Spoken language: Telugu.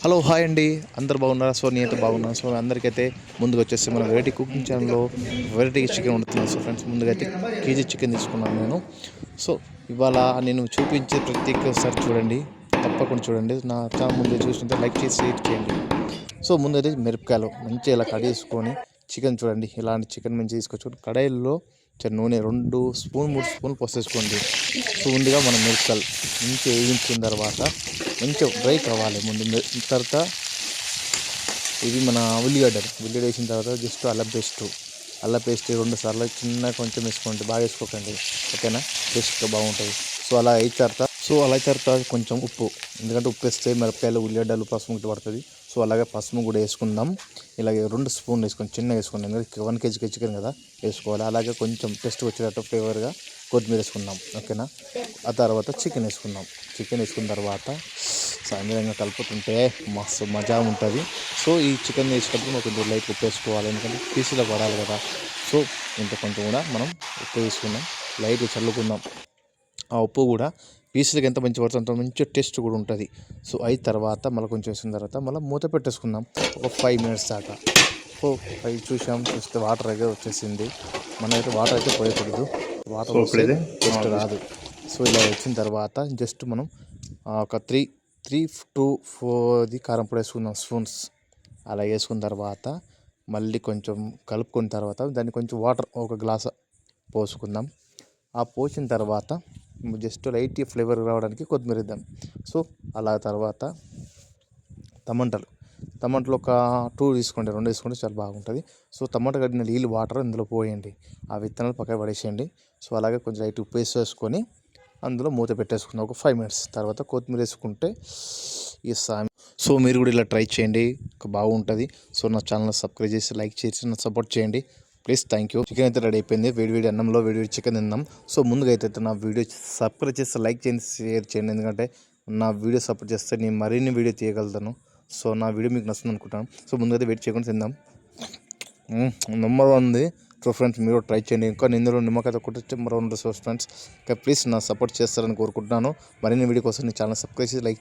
హలో హాయ్ అండి, అందరు బాగున్నారా? సో నేనైతే బాగున్నాను. సో అందరికైతే ముందుగా వచ్చేసి మన వెరైటీ కుకింగ్ ఛానల్లో వెరైటీ చికెన్ వండుతున్నాను. సో ఫ్రెండ్స్, ముందుగా అయితే కేజీ చికెన్ తీసుకున్నాను నేను. సో ఇవాళ నేను చూపించే ప్రతి ఒక్కసారి చూడండి, తప్పకుండా చూడండి. నా ఛానల్ ముందు చూస్తుంటే లైక్ చేసి షేర్ చేయండి. సో ముందైతే మిరపకాయలు మంచిగా ఇలా కడిగేసుకొని చికెన్ చూడండి, ఇలాంటి చికెన్ మంచిగా తీసుకొచ్చుకొని కడాయిల్లో నూనె 2 స్పూన్ 3 స్పూన్లు పోసేసుకోండి. సో ముందుగా మనం మిరపకాయలు మంచిగా వేయించిన తర్వాత మంచిగా డ్రై కావాలి. తర్వాత ఇది మన ఉల్లిగడ్డ వేసిన తర్వాత జస్ట్ అల్లం పేస్ట్ 2 సార్లు చిన్న కొంచెం వేసుకోండి, బాగా వేసుకోకండి, ఓకేనా? టేస్ట్గా బాగుంటుంది. సో అలా అయిన తర్వాత కొంచెం ఉప్పు, ఎందుకంటే ఉప్పు వేస్తే మిరపకాయలు ఉల్లిగడ్డలు పసుపు పడుతుంది. సో అలాగే పసుపు కూడా వేసుకుందాం. ఇలాగే 2 స్పూన్లు వేసుకొని చిన్నగా వేసుకోండి, ఎందుకంటే 1 కేజీకి చికెన్ కదా వేసుకోవాలి. అలాగే కొంచెం టేస్ట్ వచ్చేటట్టు ఫ్లేవర్గా కొత్తిమీర వేసుకుందాం, ఓకేనా? ఆ తర్వాత చికెన్ వేసుకున్న తర్వాత సాయంత్రంగా కలుపుతుంటే మస్తు మజా ఉంటుంది. సో ఈ చికెన్ వేసేటప్పుడు మనం కొంచెం లైట్ ఉప్పు వేసుకోవాలి, ఎందుకంటే పీసులో పడాలి కదా. సో ఇంత కొంచెం కూడా మనం ఉప్పు వేసుకుందాం, లైట్గా చల్లుకుందాం. ఆ ఉప్పు కూడా పీసులకి ఎంత మంచి పడుతుంది అంత మంచి టేస్ట్ కూడా ఉంటుంది. సో అయిన తర్వాత మళ్ళీ కొంచెం వేసిన తర్వాత మళ్ళీ మూత పెట్టేసుకుందాం ఒక 5 మినిట్స్ దాకా. సో 5 చూస్తే వాటర్ అయితే వచ్చేసింది. మనమైతే వాటర్ అయితే పోయకూడదు, వాటర్ వస్తే టేస్ట్ రాదు. సో ఇలా వచ్చిన తర్వాత జస్ట్ మనం ఒక 3 to 4 కారం పొడి వేసుకుందాం స్పూన్స్. అలా వేసుకున్న తర్వాత మళ్ళీ కొంచెం కలుపుకున్న తర్వాత దాన్ని కొంచెం వాటర్ ఒక గ్లాస్ పోసుకుందాం. ఆ పోసిన తర్వాత జస్ట్ లైట్ ఫ్లేవర్ రావడానికి కొత్తిమీర ఇద్దాం. సో అలా తర్వాత టమాటాలు ఒక 2 తీసుకోండి, 2 తీసుకుంటే చాలా బాగుంటుంది. సో టమాటా కట్టిన నీళ్ళు వాటర్ ఇందులో పోయండి, ఆ విత్తనాలు పక్కన పడేసేయండి. సో అలాగే కొంచెం లైట్ ఉప్పు వేసుకొని అందులో మూత పెట్టేసుకుందాం ఒక 5 మినిట్స్. తర్వాత కొత్తిమీర వేసుకుంటే ఈ సామి. సో మీరు కూడా ఇలా ట్రై చేయండి, బాగుంటుంది. సో నా ఛానల్ సబ్స్క్రైబ్ చేసి లైక్ చేసి నా సపోర్ట్ చేయండి ప్లీజ్. Thank you. చికెన్ అయితే రెడీ అయిపోయింది, వేడి అన్నంలో వేడి చికెన్ తిందాం. సో ముందుగా అయితే నా వీడియో సబ్స్క్రైబ్ చేస్తే లైక్ చేయండి, షేర్ చేయండి, ఎందుకంటే నా వీడియో సపోర్ట్ చేస్తే నేను మరిన్ని వీడియో తీయగలుగుతాను. సో నా వీడియో మీకు నచ్చుతుంది అనుకుంటాను. సో ముందుగా వెయిట్ చేయకుండా తిందాం. నెంబర్ 1 ఉంది. సో ఫ్రెండ్స్ మీరు ట్రై చేయండి. ఇంకా ఇందులో నిమ్మకాయ కొట్టించి మరో 2 ఫ్రెండ్స్. ప్లీజ్ నా సపోర్ట్ చేస్తారని కోరుకుంటున్నాను. మరిన్ని వీడియో కోసం నీ ఛానల్ సబ్స్క్రైబ్ చేసి లైక్